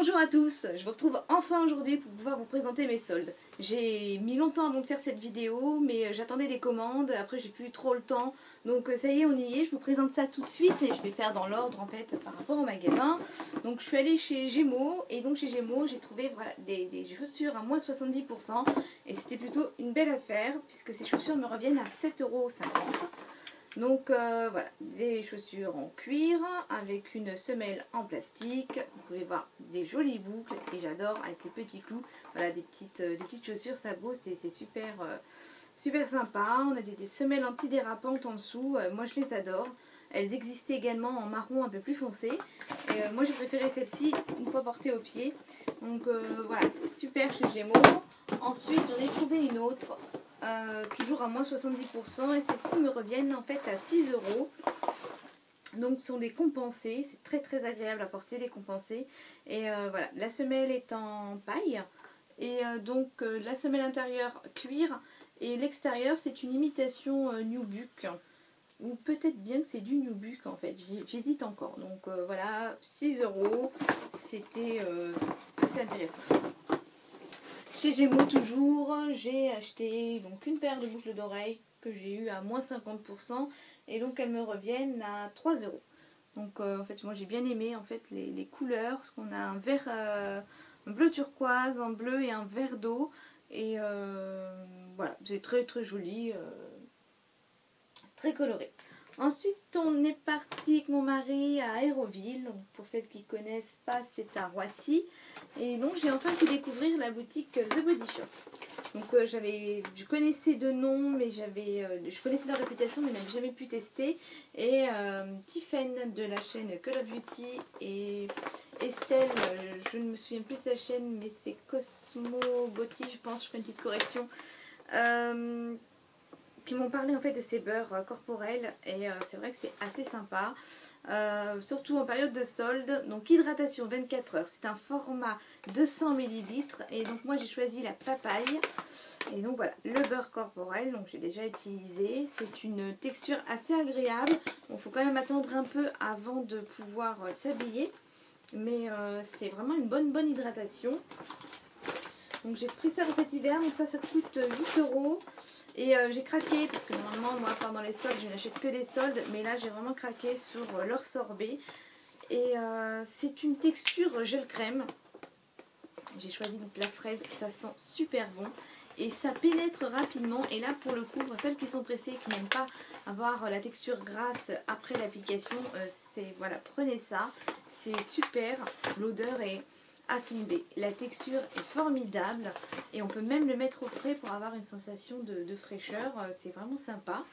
Bonjour à tous, je vous retrouve enfin aujourd'hui pour pouvoir vous présenter mes soldes. J'ai mis longtemps avant de faire cette vidéo, mais j'attendais des commandes, après j'ai plus trop le temps. Donc ça y est, on y est, je vous présente ça tout de suite et je vais faire dans l'ordre en fait par rapport au magasin. Donc je suis allée chez Gémeaux et donc chez Gémeaux j'ai trouvé voilà, des chaussures à moins 70% et c'était plutôt une belle affaire puisque ces chaussures me reviennent à 7,50 €. Donc voilà, des chaussures en cuir avec une semelle en plastique. Vous pouvez voir des jolies boucles et j'adore avec les petits clous. Voilà, des petites chaussures sabot, c'est super, super sympa. On a des semelles antidérapantes en dessous, moi je les adore. Elles existaient également en marron un peu plus foncé. Et moi j'ai préféré celle-ci une fois portée au pied. Donc voilà, super chez Gémeaux. Ensuite j'en ai trouvé une autre. Toujours à moins 70% et celles-ci me reviennent en fait à 6 €. Donc ce sont des compensés, c'est très très agréable à porter les compensés. Et voilà, la semelle est en paille et donc la semelle intérieure cuir et l'extérieur c'est une imitation Nubuck. Ou peut-être bien que c'est du Nubuck en fait, j'hésite encore. Donc voilà, 6 €, c'était assez intéressant. Chez Gémeaux toujours, j'ai acheté donc une paire de boucles d'oreilles que j'ai eu à moins 50% et donc elles me reviennent à 3 €. Donc en fait moi j'ai bien aimé en fait les couleurs parce qu'on a un vert, un bleu turquoise, un bleu et un vert d'eau et voilà c'est très très joli, très coloré. Ensuite on est parti avec mon mari à Aéroville, donc pour celles qui ne connaissent pas c'est à Roissy et donc j'ai enfin pu découvrir la boutique The Body Shop. Donc je connaissais de nom mais je connaissais leur réputation mais n'avais jamais pu tester et Tiffen de la chaîne Call of Beauty et Estelle, je ne me souviens plus de sa chaîne mais c'est Cosmo Beauty je pense, je ferai une petite correction, qui m'ont parlé en fait de ces beurres corporels et c'est vrai que c'est assez sympa, surtout en période de solde. Donc hydratation 24 heures, c'est un format 200 ml et donc moi j'ai choisi la papaye et donc voilà le beurre corporel, donc j'ai déjà utilisé, c'est une texture assez agréable. Bon, faut quand même attendre un peu avant de pouvoir s'habiller mais c'est vraiment une bonne hydratation. Donc j'ai pris ça pour cet hiver, donc ça coûte 8 €. Et j'ai craqué parce que normalement moi pendant les soldes je n'achète que des soldes, mais là j'ai vraiment craqué sur leur sorbet. Et c'est une texture gel crème. J'ai choisi donc la fraise, ça sent super bon et ça pénètre rapidement. Et là pour le coup, pour celles qui sont pressées, qui n'aiment pas avoir la texture grasse après l'application, voilà, prenez ça, c'est super, l'odeur est à tomber, la texture est formidable et on peut même le mettre au frais pour avoir une sensation de fraîcheur, c'est vraiment sympa.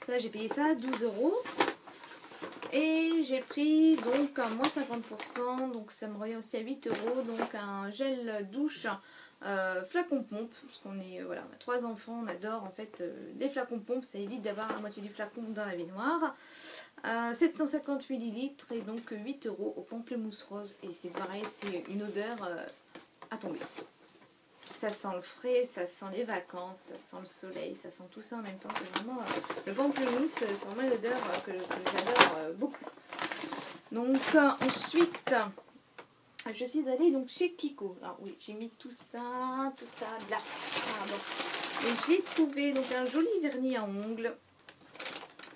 Ça j'ai payé ça 12 €. Et j'ai pris donc à moins 50%, donc ça me revient aussi à 8 €, donc un gel douche flacon pompe, parce qu'on est, voilà, on a 3 enfants, on adore en fait les flacons pompes, ça évite d'avoir la moitié du flacon dans la baignoire. 750 ml et donc 8 € au pamplemousse rose, et c'est pareil, c'est une odeur à tomber. Ça sent le frais, ça sent les vacances, ça sent le soleil, ça sent tout ça en même temps. C'est vraiment le pamplemousse, c'est vraiment une odeur que j'adore beaucoup. Donc ensuite, je suis allée donc chez Kiko. Alors oui, j'ai mis tout ça là. Pardon. Et j'ai trouvé donc un joli vernis à ongles.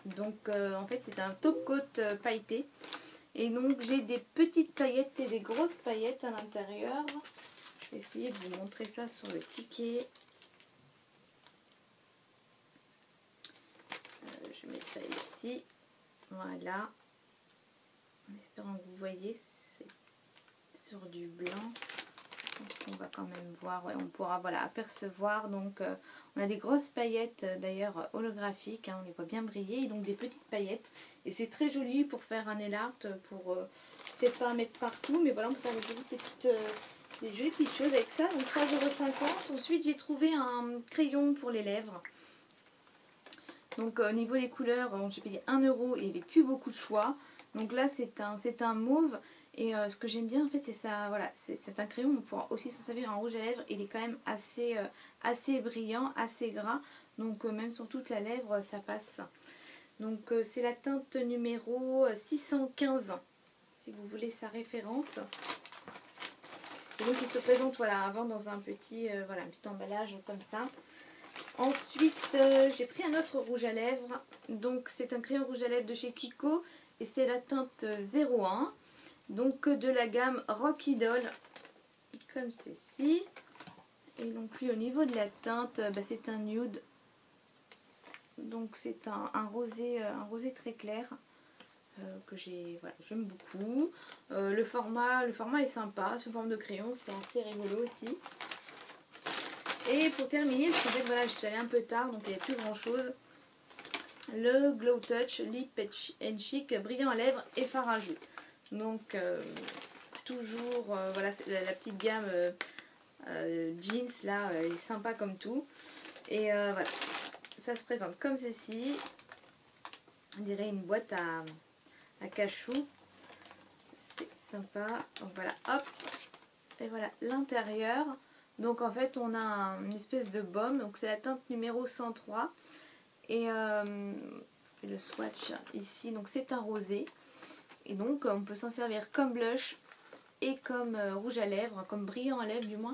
Donc en fait c'est un top coat pailleté. Et donc j'ai des petites paillettes et des grosses paillettes à l'intérieur. Je vais essayer de vous montrer ça sur le ticket. Je mets ça ici. Voilà. En espérant que vous voyez, c'est sur du blanc. Je pense qu'on va quand même voir. Ouais, on pourra voilà, apercevoir. Donc on a des grosses paillettes d'ailleurs holographiques. Hein, on les voit bien briller. Et donc des petites paillettes. Et c'est très joli pour faire un nail art. Pour peut-être pas en mettre partout. Mais voilà, on peut faire des jolies petites choses avec ça, donc 3,50 €. Ensuite j'ai trouvé un crayon pour les lèvres. Donc au niveau des couleurs, j'ai payé 1 € et il n'y avait plus beaucoup de choix. Donc là c'est un mauve et ce que j'aime bien en fait c'est ça, voilà, c'est un crayon, on pourra aussi s'en servir en rouge à lèvres. Il est quand même assez brillant, assez gras, donc même sur toute la lèvre ça passe. Donc c'est la teinte numéro 615 si vous voulez sa référence. Et donc il se présente voilà, avant dans un petit, voilà, un petit emballage comme ça. Ensuite j'ai pris un autre rouge à lèvres. Donc c'est un crayon rouge à lèvres de chez Kiko. Et c'est la teinte 01. Donc de la gamme Rocky Doll. Comme ceci. Et donc lui au niveau de la teinte, c'est un nude. Donc c'est un rosé très clair. Que j'aime beaucoup. Le format est sympa, sous forme de crayon, c'est assez rigolo aussi. Et pour terminer, parce qu'en fait voilà, je suis allée un peu tard, donc il n'y a plus grand chose. Le Glow Touch Lip and Chic brillant à lèvres et fard à joues. Donc toujours voilà, la petite gamme jeans là, elle est sympa comme tout. Et voilà, ça se présente comme ceci. On dirait une boîte à cachou, c'est sympa. Donc voilà, hop, et voilà l'intérieur. Donc en fait on a une espèce de baume, donc c'est la teinte numéro 103. Et le swatch ici, donc c'est un rosé. Et donc on peut s'en servir comme blush et comme rouge à lèvres, comme brillant à lèvres du moins.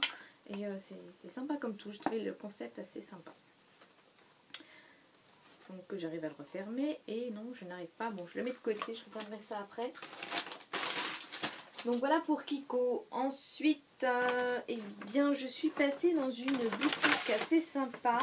Et c'est sympa comme tout, je trouvais le concept assez sympa. Donc j'arrive à le refermer et non je n'arrive pas, bon je le mets de côté, je regarderai ça après. Donc voilà pour Kiko. Ensuite eh bien je suis passée dans une boutique assez sympa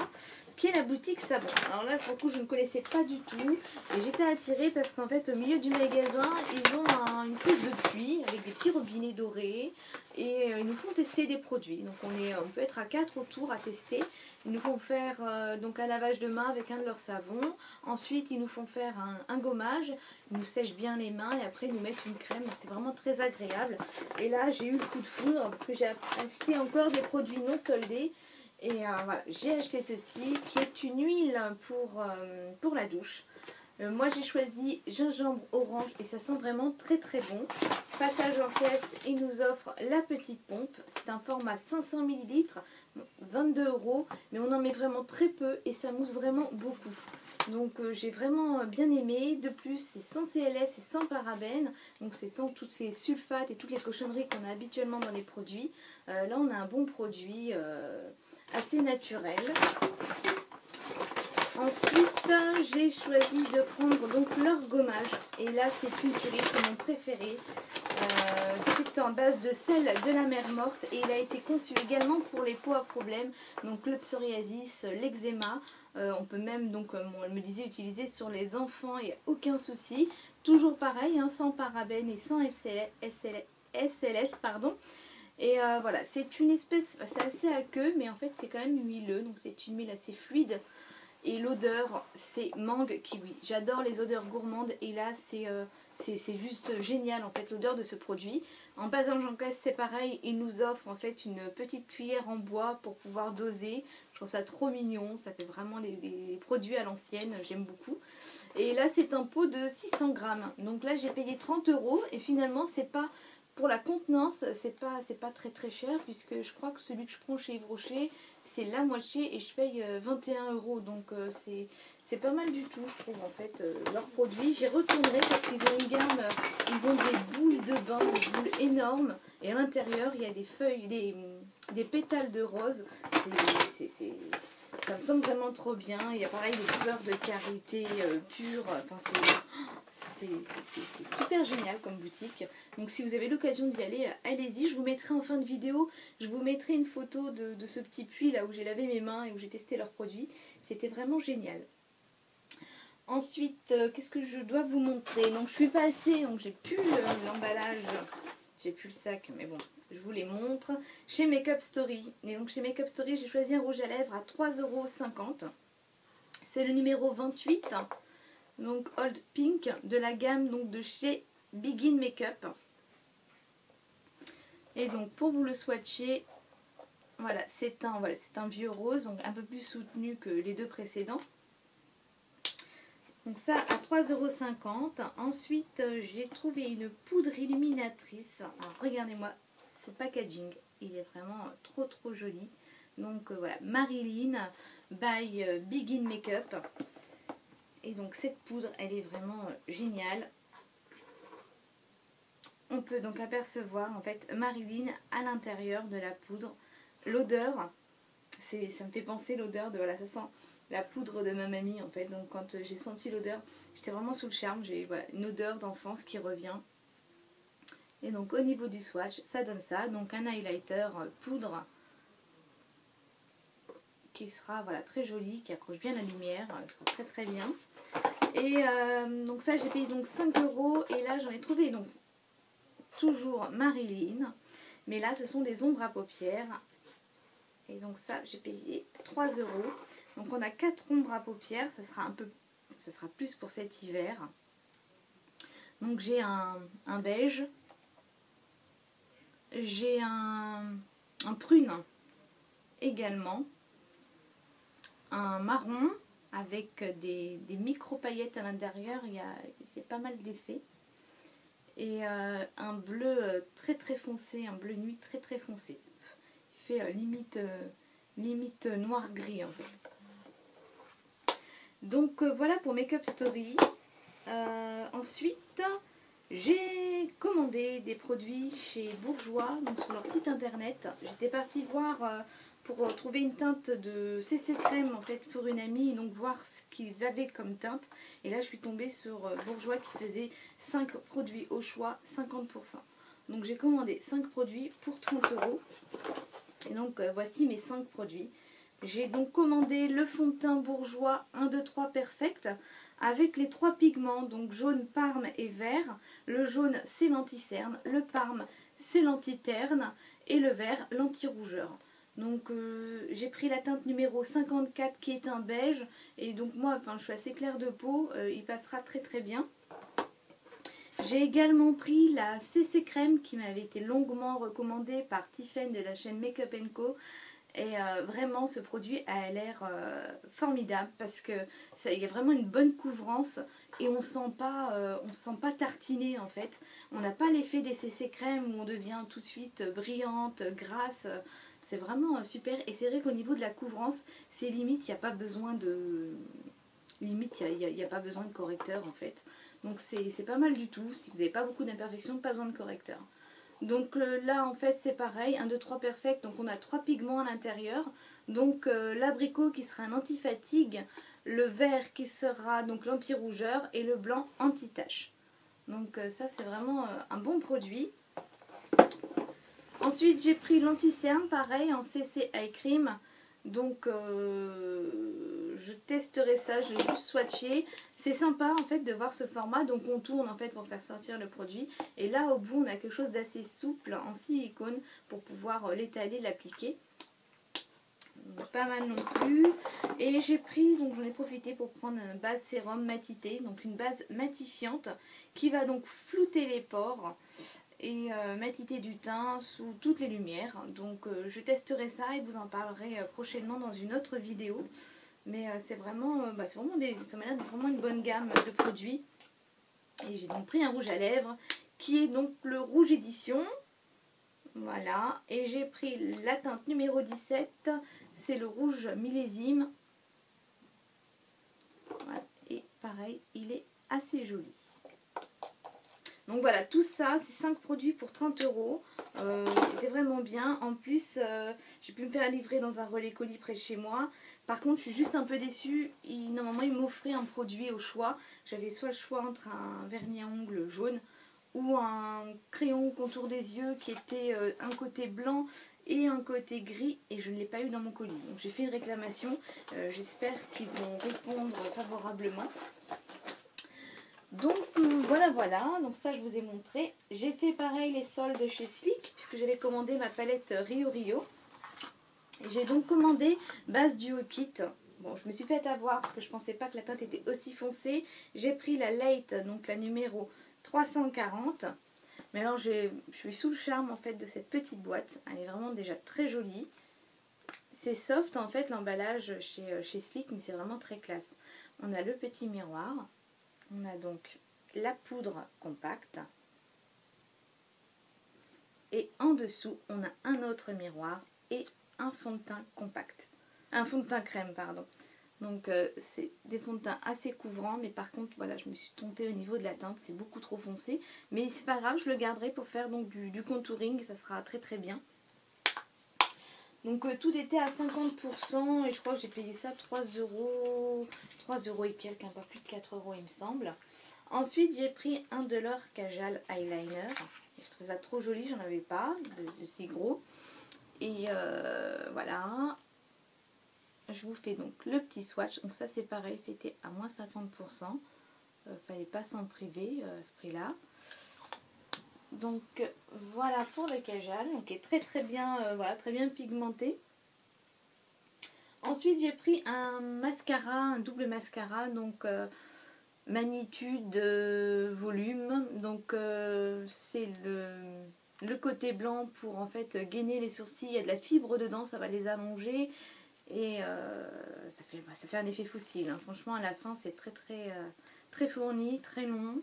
qui est la boutique Savon. Alors là pour le coup je ne connaissais pas du tout et j'étais attirée parce qu'en fait au milieu du magasin ils ont une espèce de puits avec des petits robinets dorés et ils nous font tester des produits. Donc on peut être à 4 autour à tester. Ils nous font faire donc un lavage de main avec un de leurs savons. Ensuite ils nous font faire un gommage. Ils nous sèchent bien les mains et après ils nous mettent une crème. C'est vraiment très agréable. Et là j'ai eu le coup de foudre parce que j'ai acheté encore des produits non soldés. Et voilà, j'ai acheté ceci qui est une huile pour la douche. Moi j'ai choisi gingembre orange et ça sent vraiment très très bon. Passage en caisse, il nous offre la petite pompe. C'est un format 500 ml, 22 €, mais on en met vraiment très peu et ça mousse vraiment beaucoup. Donc j'ai vraiment bien aimé. De plus c'est sans CLS et sans parabènes, donc c'est sans toutes ces sulfates et toutes les cochonneries qu'on a habituellement dans les produits. Là on a un bon produit assez naturel. Ensuite, j'ai choisi de prendre donc leur gommage. Et là, c'est une tuerie, c'est mon préféré. C'est en base de sel de la mer morte. Et il a été conçu également pour les peaux à problème. Donc le psoriasis, l'eczéma. On peut même, donc, comme on me disait, utiliser sur les enfants. Il n'y a aucun souci. Toujours pareil, hein, sans parabènes et sans SLS, pardon. Et voilà, c'est une espèce, c'est assez aqueux, mais en fait c'est quand même huileux. Donc c'est une huile assez fluide. Et l'odeur, c'est mangue kiwi. J'adore les odeurs gourmandes et là, c'est juste génial en fait l'odeur de ce produit. En passage en caisse, c'est pareil. Il nous offre en fait une petite cuillère en bois pour pouvoir doser. Je trouve ça trop mignon. Ça fait vraiment des produits à l'ancienne. J'aime beaucoup. Et là, c'est un pot de 600 grammes. Donc là, j'ai payé 30 € et finalement, c'est pas... Pour la contenance, c'est pas très très cher puisque je crois que celui que je prends chez Yves Rocher, c'est la moitié et je paye 21 €. Donc c'est pas mal du tout, je trouve en fait, leurs produits. J'y retournerai parce qu'ils ont une gamme, ils ont des boules de bain, des boules énormes. Et à l'intérieur, il y a des feuilles, des pétales de rose. Ça me semble vraiment trop bien. Il y a pareil des fleurs de karité pure. Enfin, c'est super génial comme boutique. Donc si vous avez l'occasion d'y aller, allez-y. Je vous mettrai en fin de vidéo, je vous mettrai une photo de ce petit puits là où j'ai lavé mes mains et où j'ai testé leurs produits. C'était vraiment génial. Ensuite, qu'est-ce que je dois vous montrer? Donc je suis passée, donc j'ai plus l'emballage, j'ai plus le sac, mais bon, je vous les montre. Chez Makeup Story. Et donc chez Makeup Story, j'ai choisi un rouge à lèvres à 3,50 €. C'est le numéro 28. Donc Old Pink de la gamme donc, de chez Begin Makeup. Et donc pour vous le swatcher, voilà, c'est un vieux rose, donc un peu plus soutenu que les deux précédents. Donc ça à 3,50 €. Ensuite j'ai trouvé une poudre illuminatrice. Alors regardez-moi ce packaging, il est vraiment trop joli. Donc voilà, Marilyn by Begin Makeup. Et donc cette poudre elle est vraiment géniale. on peut donc apercevoir en fait Marilyn à l'intérieur de la poudre. L'odeur, ça me fait penser l'odeur de, voilà, ça sent la poudre de ma mamie en fait. Donc quand j'ai senti l'odeur, j'étais vraiment sous le charme. J'ai voilà, une odeur d'enfance qui revient. Et donc au niveau du swatch, ça donne ça. Donc un highlighter poudre qui sera voilà, très joli, qui accroche bien la lumière, sera très très bien. Et donc ça j'ai payé donc 5 € et là j'en ai trouvé donc toujours Marilyn. Mais là ce sont des ombres à paupières. Et donc ça j'ai payé 3 €. Donc on a 4 ombres à paupières, ça sera plus pour cet hiver. Donc j'ai un beige, j'ai un prune également, un marron avec des micro paillettes à l'intérieur, il y a pas mal d'effets. Et un bleu très très foncé, un bleu nuit très très foncé. Il fait limite noir-gris en fait. Donc voilà pour Make Up Story. Ensuite, j'ai commandé des produits chez Bourjois, donc sur leur site internet. J'étais partie voir pour trouver une teinte de CC Crème en fait pour une amie, et donc voir ce qu'ils avaient comme teinte. Et là je suis tombée sur Bourjois qui faisait 5 produits au choix, 50%. Donc j'ai commandé 5 produits pour 30 €. Et donc voici mes 5 produits. J'ai donc commandé le fond de teint Bourjois 1, 2, 3 Perfect avec les 3 pigments, donc jaune, parme et vert. Le jaune c'est l'anti-cerne, le parme c'est l'anti-terne et le vert l'anti-rougeur. Donc j'ai pris la teinte numéro 54 qui est un beige, et donc moi enfin, je suis assez claire de peau, il passera très très bien. J'ai également pris la CC Crème qui m'avait été longuement recommandée par Tiffen de la chaîne Make Up & Co. Et vraiment ce produit a l'air formidable parce que il y a vraiment une bonne couvrance et on sent pas tartiné en fait. On n'a pas l'effet des CC Crème où on devient tout de suite brillante, grasse. C'est vraiment super, et c'est vrai qu'au niveau de la couvrance, c'est limite, il n'y a pas besoin de... Limite, il n'y a pas besoin de correcteur en fait. Donc c'est pas mal du tout. Si vous n'avez pas beaucoup d'imperfections, pas besoin de correcteur. Donc là en fait c'est pareil, 1, 2, 3 Perfect, donc on a 3 pigments à l'intérieur. Donc l'abricot qui sera un anti-fatigue, le vert qui sera donc l'anti-rougeur et le blanc anti-tache. Donc ça c'est vraiment un bon produit. Ensuite j'ai pris l'anti-cerne, pareil en CC Eye Cream. Donc je testerai ça, je vais juste swatcher. C'est sympa en fait de voir ce format, donc on tourne en fait pour faire sortir le produit. Et là au bout on a quelque chose d'assez souple en silicone pour pouvoir l'étaler, l'appliquer. Pas mal non plus. Et j'ai pris, donc j'en ai profité pour prendre une base sérum matité, donc une base matifiante qui va donc flouter les pores et matiter du teint sous toutes les lumières. Donc je testerai ça et vous en parlerai prochainement dans une autre vidéo. Mais c'est vraiment, ça m'a l'air vraiment une bonne gamme de produits. Et j'ai donc pris un rouge à lèvres qui est donc le rouge édition. Voilà. Et j'ai pris la teinte numéro 17. C'est le rouge millésime. Voilà. Et pareil, il est assez joli. Donc voilà, tout ça, c'est 5 produits pour 30 €. C'était vraiment bien. En plus, j'ai pu me faire livrer dans un relais colis près de chez moi. Par contre, je suis juste un peu déçue. Normalement, il m'offrait un produit au choix. J'avais soit le choix entre un vernis à ongles jaune ou un crayon contour des yeux qui était un côté blanc et un côté gris, et je ne l'ai pas eu dans mon colis. Donc j'ai fait une réclamation. J'espère qu'ils vont répondre favorablement. Donc voilà, donc ça je vous ai montré. J'ai fait pareil les soldes chez Sleek puisque j'avais commandé ma palette Rio Rio. Et j'ai donc commandé base duo kit. Bon, je me suis fait avoir parce que je pensais pas que la teinte était aussi foncée. J'ai pris la Late, donc la numéro 340. Mais alors je suis sous le charme en fait de cette petite boîte. Elle est vraiment déjà très jolie. C'est soft en fait l'emballage chez Sleek, mais c'est vraiment très classe. On a le petit miroir. On a donc la poudre compacte et en dessous on a un autre miroir et un fond de teint compact, un fond de teint crème pardon. Donc c'est des fonds de teint assez couvrants, mais par contre voilà, je me suis trompée au niveau de la teinte, c'est beaucoup trop foncé. Mais c'est pas grave, je le garderai pour faire donc du contouring, ça sera très très bien. Donc tout était à 50% et je crois que j'ai payé ça 3 euros et quelques, un peu plus de 4 euros il me semble. Ensuite j'ai pris un de leurs Kajal Eyeliner, je trouve ça trop joli, j'en avais pas de si gros. Et voilà. Je vous fais donc le petit swatch. Donc ça c'est pareil, c'était à moins 50%. Fallait pas s'en priver à ce prix-là. Donc voilà pour le Kajal. Donc qui est très très bien, voilà, très bien pigmenté. Ensuite j'ai pris un mascara, un double mascara. Donc magnitude, volume. Donc c'est le côté blanc pour en fait gainer les sourcils. Il y a de la fibre dedans, ça va les allonger. Et ça fait un effet fossile, hein. Franchement à la fin c'est très fourni, très long.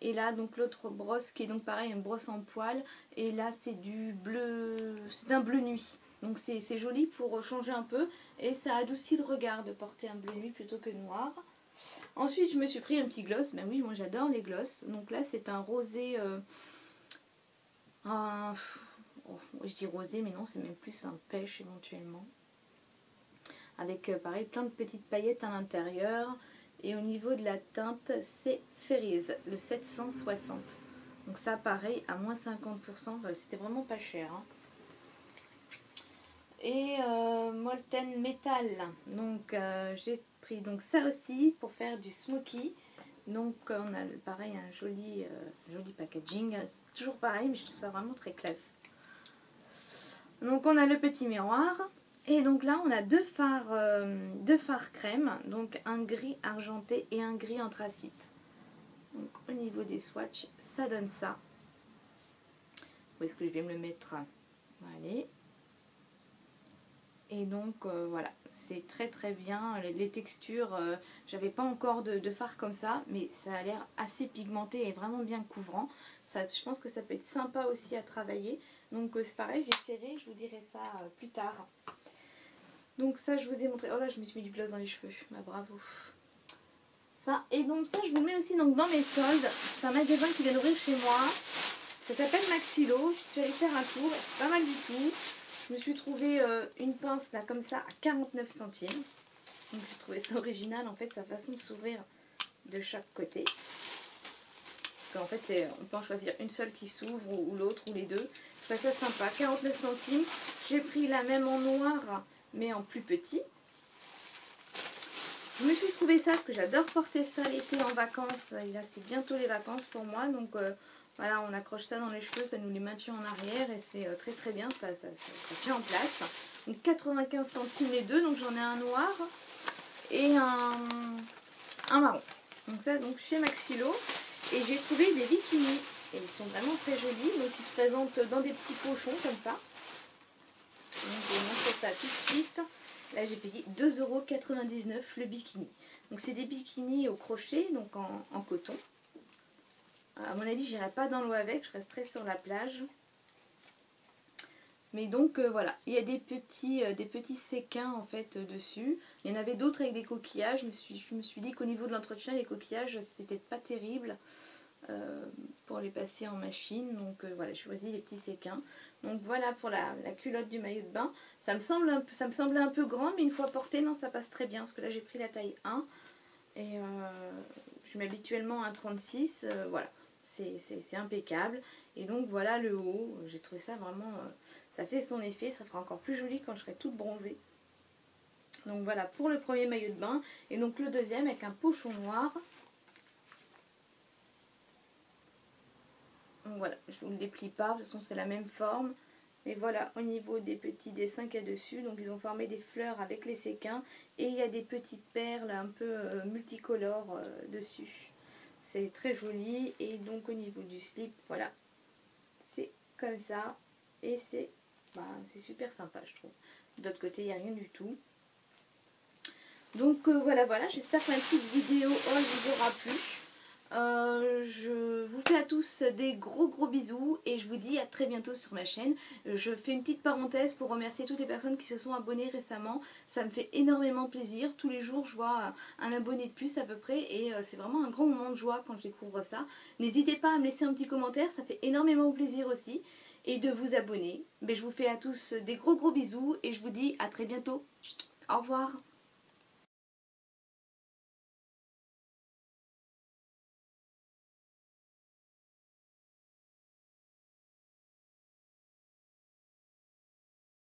Et là donc l'autre brosse qui est donc pareil, une brosse en poil. Et là c'est du bleu, c'est un bleu nuit. Donc c'est joli pour changer un peu. Et ça adoucit le regard de porter un bleu nuit plutôt que noir. Ensuite je me suis pris un petit gloss. Ben oui, moi j'adore les gloss. Donc là c'est un rosé... je dis rosé mais non, c'est même plus un pêche éventuellement. Avec pareil plein de petites paillettes à l'intérieur. Et au niveau de la teinte c'est Fairies, le 760. Donc ça pareil à moins 50%, c'était vraiment pas cher, hein. Et Molten Metal, donc j'ai pris donc ça aussi pour faire du smoky. Donc on a pareil un joli packaging, c'est toujours pareil mais je trouve ça vraiment très classe. Donc on a le petit miroir. Et donc là on a deux fards crème, donc un gris argenté et un gris anthracite. Donc au niveau des swatchs, ça donne ça. Où est-ce que je vais me le mettre? Allez. Et donc voilà, c'est très très bien. Les textures, j'avais pas encore de fard comme ça, mais ça a l'air assez pigmenté et vraiment bien couvrant. Ça, je pense que ça peut être sympa aussi à travailler. Donc c'est pareil, j'essaierai, je vous dirai ça plus tard. Donc ça je vous ai montré, oh là je me suis mis du gloss dans les cheveux, bah, bravo. Ça, et donc ça je vous mets aussi donc dans mes soldes, c'est un magasin qui vient d'ouvrir chez moi, ça s'appelle Maxilo, je suis allée faire un tour, c'est pas mal du tout. Je me suis trouvé une pince là comme ça à 49 centimes, donc j'ai trouvé ça original en fait, sa façon de s'ouvrir de chaque côté. Parce qu'en fait on peut en choisir une seule qui s'ouvre ou l'autre ou les deux, je trouve ça sympa, 49 centimes, j'ai pris la même en noir mais en plus petit. Je me suis trouvé ça parce que j'adore porter ça l'été en vacances. Et là c'est bientôt les vacances pour moi. Donc voilà, on accroche ça dans les cheveux, ça nous les maintient en arrière. Et c'est très très bien, ça tient en place. Donc 95 centimes les deux. Donc j'en ai un noir et un marron. Donc ça donc chez Maxilo. Et j'ai trouvé des bikinis. Et ils sont vraiment très jolis. Donc ils se présentent dans des petits pochons comme ça. Donc je vais vous montrer ça tout de suite. Là j'ai payé 2,99 € le bikini. Donc c'est des bikinis au crochet, donc en coton. À mon avis j'irai pas dans l'eau avec, je resterai sur la plage. Mais donc voilà, il y a des petits séquins en fait dessus. Il y en avait d'autres avec des coquillages. Je me suis dit qu'au niveau de l'entretien, les coquillages c'était pas terrible pour les passer en machine. Donc voilà, j'ai choisi les petits séquins. Donc voilà pour la culotte du maillot de bain. Ça me semblait un peu grand, mais une fois porté, non, ça passe très bien. Parce que là j'ai pris la taille 1 et je mets habituellement un 36. Voilà, c'est impeccable. Et donc voilà le haut, j'ai trouvé ça vraiment... ça fait son effet, ça fera encore plus joli quand je serai toute bronzée. Donc voilà pour le premier maillot de bain. Et donc le deuxième avec un pochon noir. Donc voilà, je ne vous le déplie pas, de toute façon c'est la même forme. Mais voilà, au niveau des petits dessins qu'il y a dessus, donc ils ont formé des fleurs avec les séquins. Et il y a des petites perles un peu multicolores dessus. C'est très joli. Et donc au niveau du slip, voilà, c'est comme ça. Et c'est super sympa je trouve. De l'autre côté il n'y a rien du tout. Donc voilà, j'espère que ma petite vidéo haul vous aura plu. Je vous fais à tous des gros bisous et je vous dis à très bientôt sur ma chaîne. Je fais une petite parenthèse pour remercier toutes les personnes qui se sont abonnées récemment. Ça me fait énormément plaisir. Tous les jours je vois un abonné de plus à peu près et c'est vraiment un grand moment de joie quand je découvre ça. N'hésitez pas à me laisser un petit commentaire, ça fait énormément plaisir aussi. Et de vous abonner. Mais je vous fais à tous des gros bisous et je vous dis à très bientôt. Au revoir.